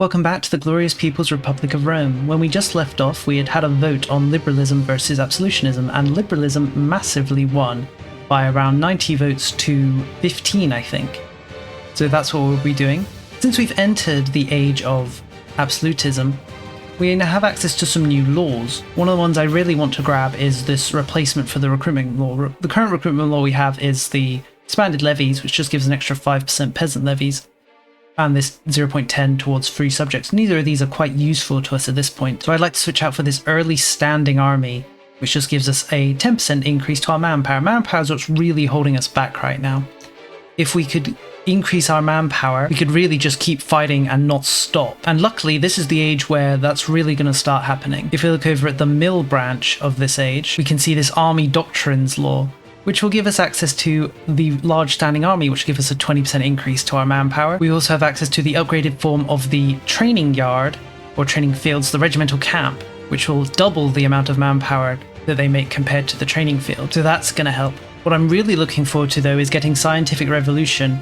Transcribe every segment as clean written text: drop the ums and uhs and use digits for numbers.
Welcome back to the glorious People's Republic of Rome. When we just left off, we had had a vote on liberalism versus absolutism, and liberalism massively won by around 90 votes to 15, I think. So that's what we'll be doing. Since we've entered the age of absolutism, we now have access to some new laws. One of the ones I really want to grab is this replacement for the recruitment law. The current recruitment law we have is the expanded levies, which just gives an extra 5% peasant levies, and this 0.10 towards free subjects. Neither of these are quite useful to us at this point, so I'd like to switch out for this early standing army, which just gives us a 10% increase to our manpower. Manpower is what's really holding us back right now. If we could increase our manpower, we could really just keep fighting and not stop. And luckily, this is the age where that's really going to start happening. If we look over at the mill branch of this age, we can see this army doctrines law, which will give us access to the large standing army, which will give us a 20% increase to our manpower. We also have access to the upgraded form of the training yard, or training fields, the regimental camp, which will double the amount of manpower that they make compared to the training field. So that's going to help. What I'm really looking forward to, though, is getting scientific revolution,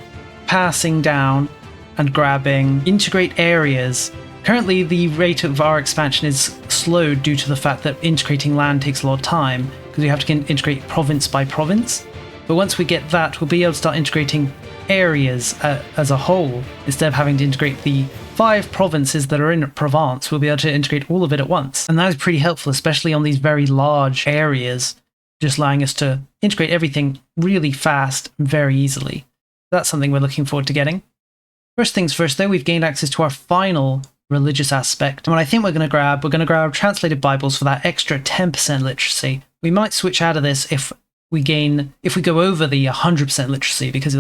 passing down and grabbing integrate areas. Currently, the rate of our expansion is slowed due to the fact that integrating land takes a lot of time, because we have to integrate province by province. But once we get that, we'll be able to start integrating areas as a whole. Instead of having to integrate the 5 provinces that are in Provence, we'll be able to integrate all of it at once. And that is pretty helpful, especially on these very large areas, just allowing us to integrate everything really fast and very easily. That's something we're looking forward to getting. First things first, though, we've gained access to our final religious aspect. And what I think we're going to grab translated Bibles for that extra 10% literacy. We might switch out of this if we go over the 100% literacy, because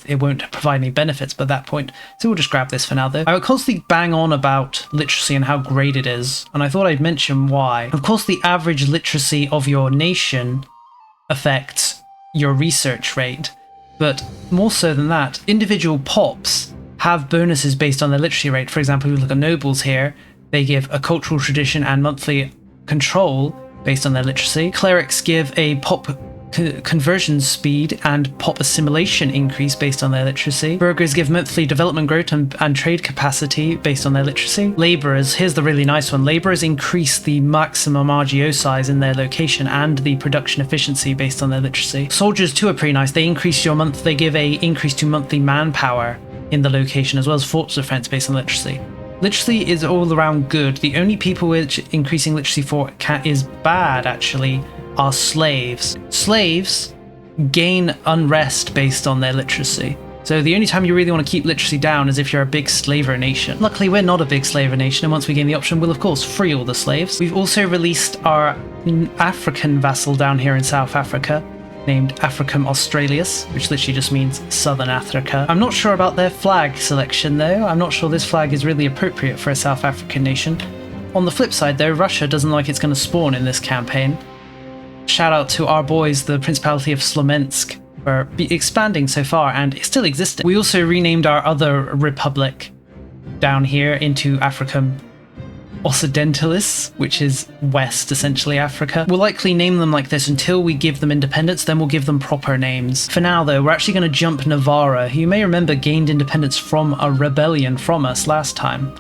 it won't provide any benefits by that point. So we'll just grab this for now, though. I would constantly bang on about literacy and how great it is, and I thought I'd mention why. Of course, the average literacy of your nation affects your research rate, but more so than that, individual pops have bonuses based on their literacy rate. For example, if we look at nobles here, they give a cultural tradition and monthly control based on their literacy. Clerics give a pop conversion speed and pop assimilation increase based on their literacy. Burghers give monthly development growth and trade capacity based on their literacy. Labourers, here's the really nice one, labourers increase the maximum RGO size in their location and the production efficiency based on their literacy. Soldiers too are pretty nice. They give a increase to monthly manpower in the location, as well as force defense based on literacy. Literacy is all around good. The only people which increasing literacy for is bad, actually, are slaves. Slaves gain unrest based on their literacy. So the only time you really want to keep literacy down is if you're a big slaver nation. Luckily, we're not a big slaver nation, and once we gain the option, we'll of course free all the slaves. We've also released our African vassal down here in South Africa, named Africum Australis, which literally just means Southern Africa. I'm not sure about their flag selection, though. I'm not sure this flag is really appropriate for a South African nation. On the flip side, though, Russia doesn't like it's going to spawn in this campaign. Shout out to our boys, the Principality of Slomensk, for expanding so far and still existing. We also renamed our other republic down here into Africum Occidentalis, which is West, essentially, Africa. We'll likely name them like this until we give them independence, then we'll give them proper names. For now, though, we're actually going to jump Navarre, who you may remember gained independence from a rebellion from us last time.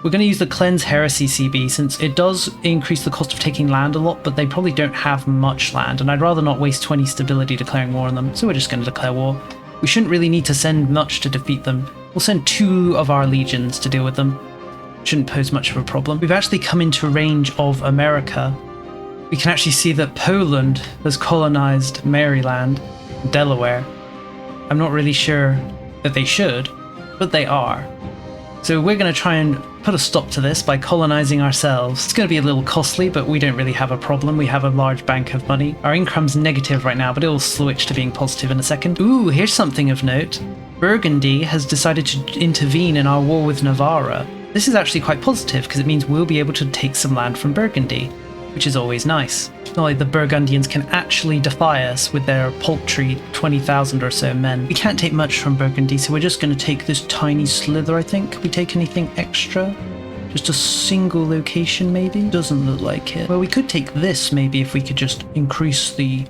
We're going to use the Cleanse Heresy CB, since it does increase the cost of taking land a lot, but they probably don't have much land, and I'd rather not waste 20 stability declaring war on them, so we're just going to declare war. We shouldn't really need to send much to defeat them. We'll send 2 of our legions to deal with them. Shouldn't pose much of a problem. We've actually come into range of America. We can actually see that Poland has colonized Maryland, Delaware. I'm not really sure that they should, but they are. So we're going to try and put a stop to this by colonizing ourselves. It's going to be a little costly, but we don't really have a problem. We have a large bank of money. Our income's negative right now, but it'll switch to being positive in a second. Ooh, here's something of note. Burgundy has decided to intervene in our war with Navarre. This is actually quite positive, because it means we'll be able to take some land from Burgundy, which is always nice. Not like the Burgundians can actually defy us with their paltry 20,000 or so men. We can't take much from Burgundy, so we're just going to take this tiny slither, I think. Could we take anything extra? Just a single location, maybe? Doesn't look like it. Well, we could take this, maybe, if we could just increase the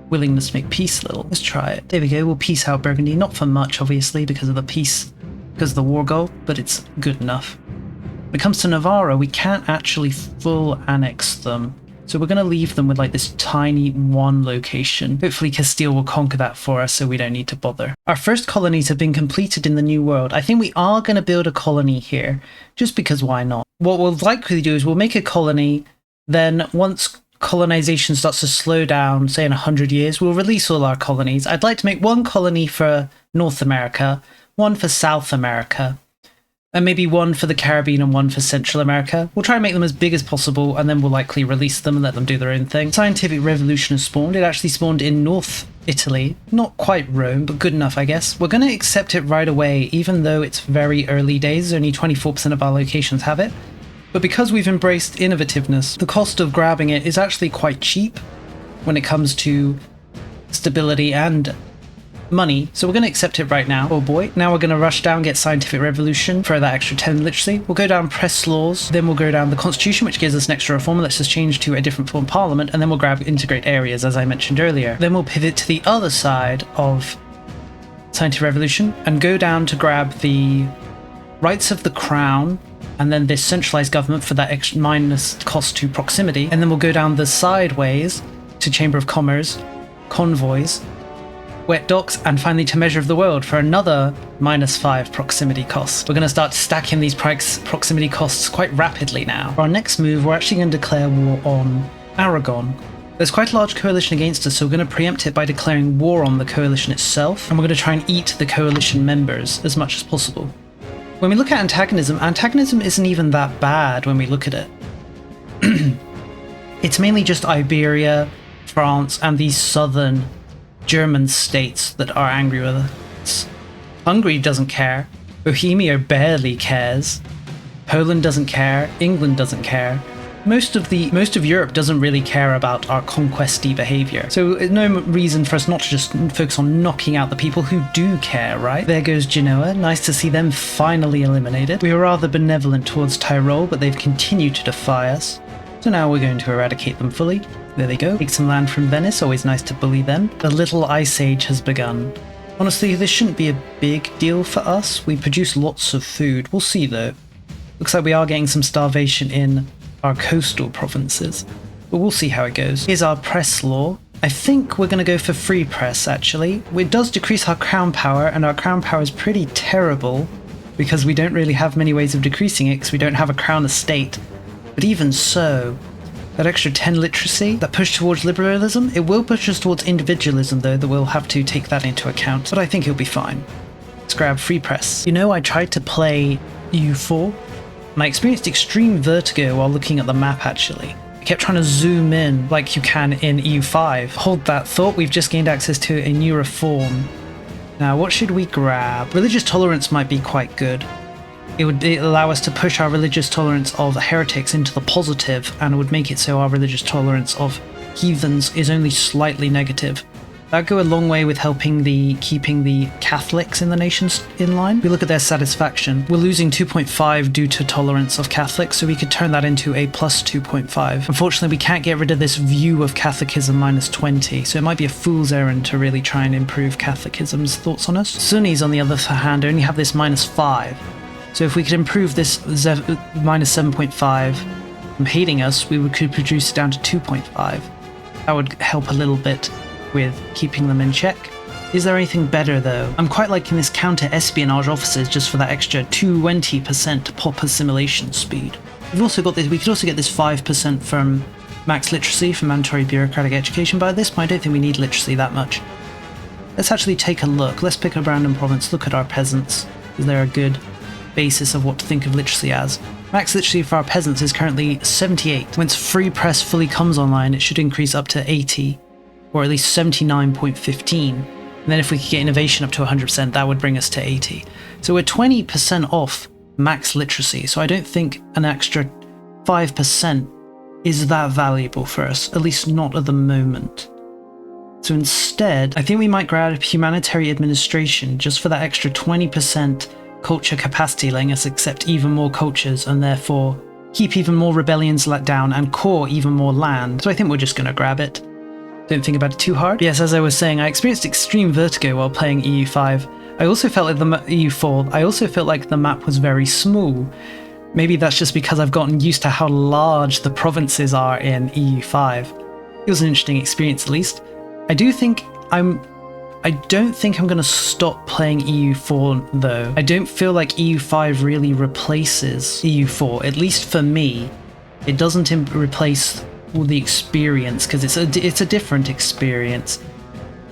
willingness to make peace a little. Let's try it. There we go, we'll peace out Burgundy. Not for much, obviously, because of the peace because of the war goal, but it's good enough. When it comes to Navarre, we can't actually full annex them. So we're going to leave them with like this tiny one location. Hopefully Castile will conquer that for us so we don't need to bother. Our first colonies have been completed in the New World. I think we are going to build a colony here, just because why not? What we'll likely do is we'll make a colony, then once colonization starts to slow down, say in 100 years, we'll release all our colonies. I'd like to make one colony for North America, one for South America, and maybe one for the Caribbean and one for Central America. We'll try and make them as big as possible, and then we'll likely release them and let them do their own thing. Scientific revolution has spawned. It actually spawned in North Italy. Not quite Rome, but good enough, I guess. We're going to accept it right away, even though it's very early days. Only 24% of our locations have it. But because we've embraced innovativeness, the cost of grabbing it is actually quite cheap when it comes to stability and money, so we're going to accept it right now. Oh boy. Now we're going to rush down, get scientific revolution for that extra 10 literacy. We'll go down press laws, then we'll go down the constitution, which gives us an extra reform. Let's just change to a different form of parliament, and then we'll grab integrate areas, as I mentioned earlier. Then we'll pivot to the other side of scientific revolution and go down to grab the rights of the crown, and then this centralized government for that extra minus cost to proximity. And then we'll go down the sideways to Chamber of Commerce, convoys, wet docks, and finally to Measure of the World for another -5 proximity cost. We're going to start stacking these proximity costs quite rapidly now. For our next move, we're actually going to declare war on Aragon. There's quite a large coalition against us, so we're going to preempt it by declaring war on the coalition itself, and we're going to try and eat the coalition members as much as possible. When we look at antagonism isn't even that bad when we look at it. It's mainly just Iberia, France, and these southern German states that are angry with us. Hungary doesn't care. Bohemia barely cares. Poland doesn't care. England doesn't care. Most of Europe doesn't really care about our conquesty behavior. So no reason for us not to just focus on knocking out the people who do care, right? There goes Genoa. Nice to see them finally eliminated. We were rather benevolent towards Tyrol, but they've continued to defy us. So now we're going to eradicate them fully. There they go. Take some land from Venice, always nice to bully them. The little ice age has begun. Honestly, this shouldn't be a big deal for us. We produce lots of food. We'll see though. Looks like we are getting some starvation in our coastal provinces, but we'll see how it goes. Here's our press law. I think we're going to go for free press actually. It does decrease our crown power, and our crown power is pretty terrible because we don't really have many ways of decreasing it because we don't have a crown estate. But even so, that extra 10 literacy, that push towards liberalism, it will push us towards individualism though, that we'll have to take that into account, but I think it'll be fine. Let's grab free press. You know, I tried to play EU4, and I experienced extreme vertigo while looking at the map actually. I kept trying to zoom in like you can in EU5. Hold that thought, we've just gained access to a new reform. Now what should we grab? Religious tolerance might be quite good. It would allow us to push our religious tolerance of heretics into the positive, and it would make it so our religious tolerance of heathens is only slightly negative. That'd go a long way with helping keeping the Catholics in the nations in line. We look at their satisfaction. We're losing 2.5 due to tolerance of Catholics, so we could turn that into a plus 2.5. Unfortunately, we can't get rid of this view of Catholicism -20, so it might be a fool's errand to really try and improve Catholicism's thoughts on us. Sunnis, on the other hand, only have this -5. So if we could improve this -7.5 from hating us, we could reduce it down to 2.5. That would help a little bit with keeping them in check. Is there anything better though? I'm quite liking this counter-espionage officers just for that extra 20% pop assimilation speed. We've also got this. We could also get this 5% from max literacy for mandatory bureaucratic education, but at this point I don't think we need literacy that much. Let's actually take a look. Let's pick a random province, look at our peasants. Is there a good basis of what to think of literacy as? Max literacy for our peasants is currently 78. Once free press fully comes online, it should increase up to 80, or at least 79.15. And then if we could get innovation up to 100%, that would bring us to 80. So we're 20% off max literacy, so I don't think an extra 5% is that valuable for us, at least not at the moment. So instead, I think we might grab humanitarian administration just for that extra 20% culture capacity, letting us accept even more cultures and therefore keep even more rebellions let down and core even more land. So I think we're just going to grab it. Don't think about it too hard. Yes, as I was saying, I experienced extreme vertigo while playing EU5, I also felt like the EU4, I also felt like the map was very small. Maybe that's just because I've gotten used to how large the provinces are in EU5. It was an interesting experience at least. I don't think I'm going to stop playing EU4 though. I don't feel like EU5 really replaces EU4, at least for me. It doesn't replace all the experience because it's a different experience.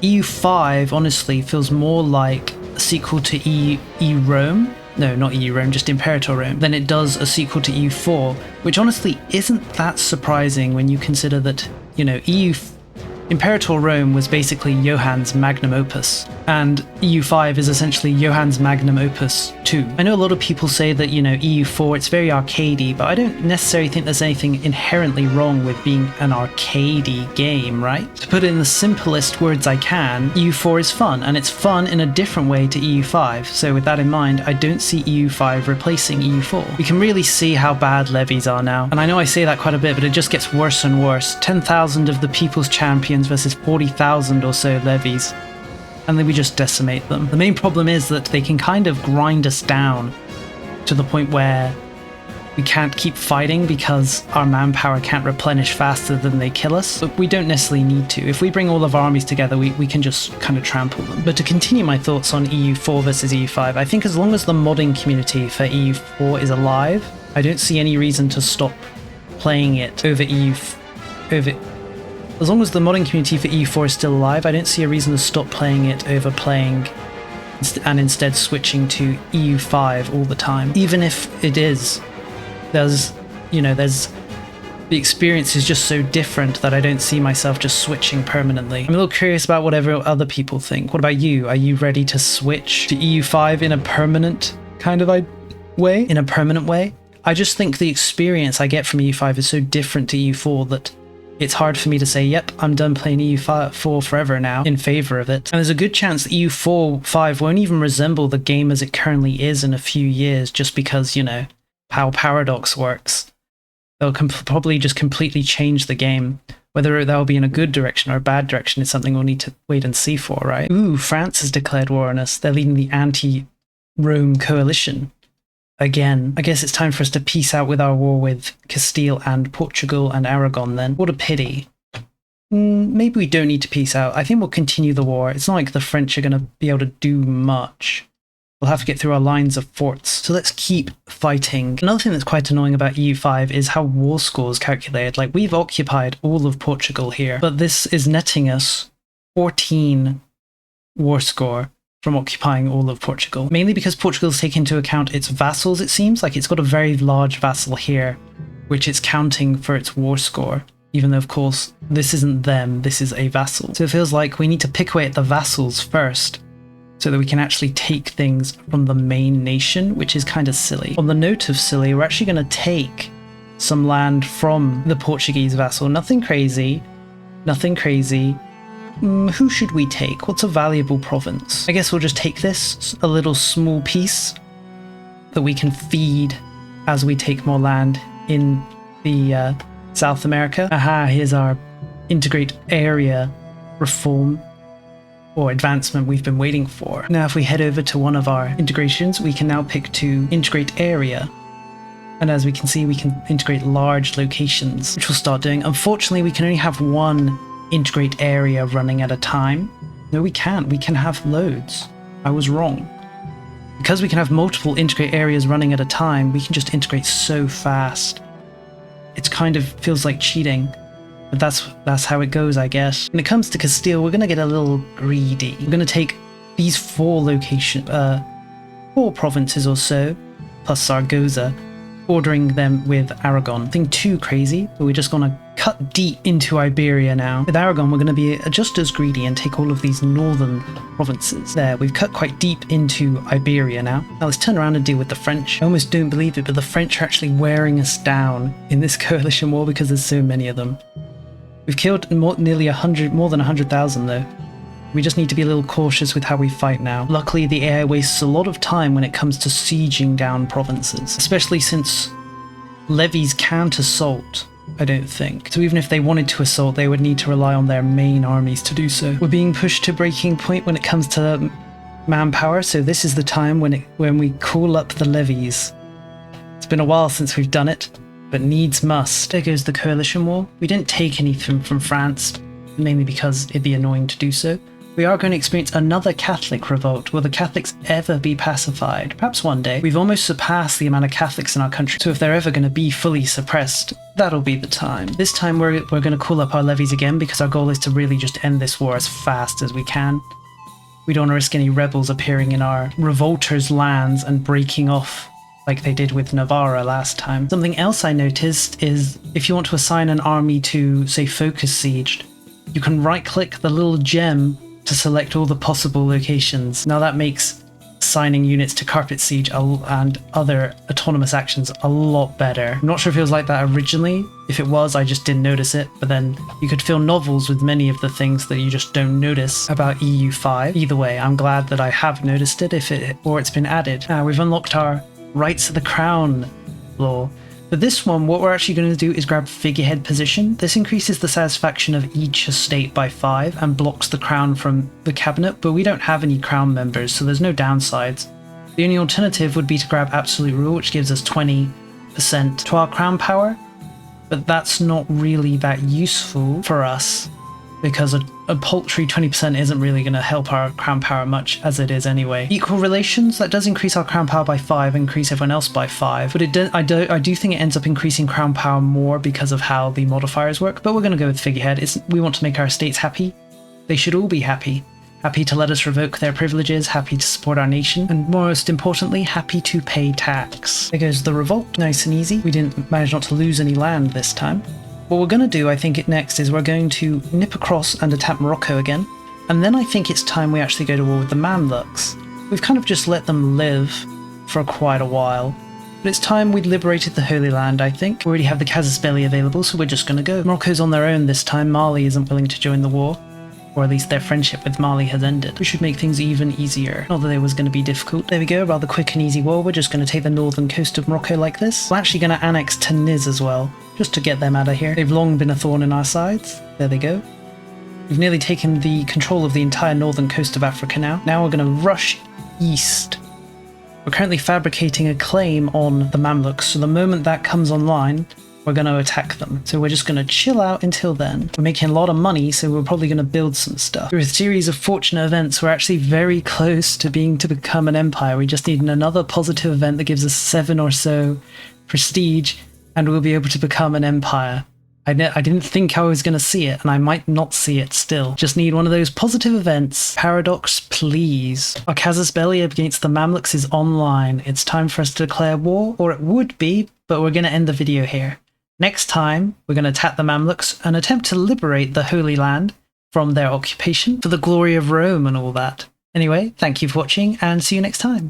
EU5 honestly feels more like a sequel to EU Rome. No, not EU Rome, just Imperator Rome, than it does a sequel to EU4, which honestly isn't that surprising when you consider that, you know, Imperator Rome was basically Johann's magnum opus, and EU5 is essentially Johann's magnum opus too. I know a lot of people say that, you know, EU4, it's very arcadey, but I don't necessarily think there's anything inherently wrong with being an arcadey game, right? To put it in the simplest words I can, EU4 is fun, and it's fun in a different way to EU5, so with that in mind, I don't see EU5 replacing EU4. We can really see how bad levies are now, and I know I say that quite a bit, but it just gets worse and worse. 10,000 of the People's Champions versus 40,000 or so levies, and then we just decimate them. The main problem is that they can kind of grind us down to the point where we can't keep fighting because our manpower can't replenish faster than they kill us, but we don't necessarily need to. If we bring all of our armies together, we can just kind of trample them. But to continue my thoughts on EU4 versus EU5, I think as long as the modding community for EU4 is alive, I don't see any reason to stop playing it over As long as the modding community for EU4 is still alive, I don't see a reason to stop playing it over playing and instead switching to EU5 all the time. Even if it is, the experience is just so different that I don't see myself just switching permanently. I'm a little curious about whatever other people think. What about you? Are you ready to switch to EU5 in a permanent kind of way? In a permanent way? I just think the experience I get from EU5 is so different to EU4 that it's hard for me to say, yep, I'm done playing EU4 forever now, in favor of it. And there's a good chance that EU5 won't even resemble the game as it currently is in a few years, just because, you know, how Paradox works. They'll probably just completely change the game. Whether that'll be in a good direction or a bad direction is something we'll need to wait and see for, right? Ooh, France has declared war on us. They're leading the anti-Rome coalition. Again, I guess it's time for us to peace out with our war with Castile and Portugal and Aragon then. What a pity. Maybe we don't need to peace out. I think we'll continue the war. It's not like the French are going to be able to do much. We'll have to get through our lines of forts. So let's keep fighting. Another thing that's quite annoying about EU5 is how war score is calculated. Like, we've occupied all of Portugal here, but this is netting us 14 war score from occupying all of Portugal. Mainly because Portugal's taken into account its vassals, it seems. Like, it's got a very large vassal here, which it's counting for its war score. Even though, of course, this isn't them, this is a vassal. So it feels like we need to pick away at the vassals first, so that we can actually take things from the main nation, which is kind of silly. On the note of silly, we're actually going to take some land from the Portuguese vassal. Nothing crazy. Nothing crazy. Who should we take? What's a valuable province? I guess we'll just take this, a little small piece that we can feed as we take more land in the South America. Aha, here's our integrate area reform or advancement we've been waiting for. Now if we head over to one of our integrations, we can now pick to integrate area. And as we can see, we can integrate large locations, which we'll start doing. Unfortunately, we can only have one integrate area running at a time. No, we can't. We can have loads. I was wrong. Because we can have multiple integrate areas running at a time, we can just integrate so fast. It's kind of feels like cheating. But that's how it goes, I guess. When it comes to Castile, we're going to get a little greedy. We're going to take these four provinces or so, plus Zaragoza, ordering them with Aragon. Nothing too crazy, but we're just going to cut deep into Iberia now. With Aragon, we're going to be just as greedy and take all of these northern provinces. There, we've cut quite deep into Iberia now. Now let's turn around and deal with the French. I almost don't believe it, but the French are actually wearing us down in this coalition war because there's so many of them. We've killed more than 100,000 though. We just need to be a little cautious with how we fight now. Luckily, the AI wastes a lot of time when it comes to sieging down provinces, especially since levies can't assault, I don't think. So even if they wanted to assault, they would need to rely on their main armies to do so. We're being pushed to breaking point when it comes to manpower, so this is the time when we call up the levies. It's been a while since we've done it, but needs must. There goes the coalition war. We didn't take anything from France, mainly because it'd be annoying to do so. We are going to experience another Catholic revolt. Will the Catholics ever be pacified? Perhaps one day. We've almost surpassed the amount of Catholics in our country, so if they're ever going to be fully suppressed, that'll be the time. This time we're going to call up our levies again because our goal is to really just end this war as fast as we can. We don't want to risk any rebels appearing in our revolters' lands and breaking off like they did with Navarre last time. Something else I noticed is if you want to assign an army to, say, focus siege, you can right-click the little gem to select all the possible locations. Now that makes assigning units to carpet siege and other autonomous actions a lot better. I'm not sure if it was like that originally. If it was, I just didn't notice it, but then you could fill novels with many of the things that you just don't notice about EU5. Either way, I'm glad that I have noticed it or it's been added. We've unlocked our rights of the crown law. For this one, what we're actually going to do is grab figurehead position. This increases the satisfaction of each estate by 5 and blocks the crown from the cabinet, but we don't have any crown members, so there's no downsides. The only alternative would be to grab absolute rule, which gives us 20% to our crown power, but that's not really that useful for us because a paltry 20% isn't really going to help our crown power much as it is anyway. Equal relations, that does increase our crown power by 5, increase everyone else by 5, but I do think it ends up increasing crown power more because of how the modifiers work, but we're going to go with figurehead. We want to make our estates happy. They should all be happy. Happy to let us revoke their privileges, happy to support our nation, and most importantly, happy to pay tax. There goes the revolt, nice and easy. We didn't manage not to lose any land this time. What we're going to do, I think, next is we're going to nip across and attack Morocco again, and then I think it's time we actually go to war with the Mamluks. We've kind of just let them live for quite a while, but it's time we'd liberated the Holy Land, I think. We already have the Casus Belli available, so we're just going to go. Morocco's on their own this time. Mali isn't willing to join the war, or at least their friendship with Mali has ended. We should make things even easier. Not that it was going to be difficult. There we go, rather quick and easy war. We're just going to take the northern coast of Morocco like this. We're actually going to annex Tunis as well, just to get them out of here. They've long been a thorn in our sides. There they go. We've nearly taken the control of the entire northern coast of Africa now. Now we're going to rush east. We're currently fabricating a claim on the Mamluks, so the moment that comes online, we're going to attack them. So we're just going to chill out until then. We're making a lot of money, so we're probably going to build some stuff. Through a series of fortunate events, we're actually very close to become an empire. We just need another positive event that gives us 7 or so prestige, and we'll be able to become an empire. I didn't think I was going to see it, and I might not see it still. Just need one of those positive events. Paradox, please. Our Casus Belli against the Mamluks is online. It's time for us to declare war, or it would be, but we're going to end the video here. Next time, we're going to attack the Mamluks and attempt to liberate the Holy Land from their occupation for the glory of Rome and all that. Anyway, thank you for watching, and see you next time.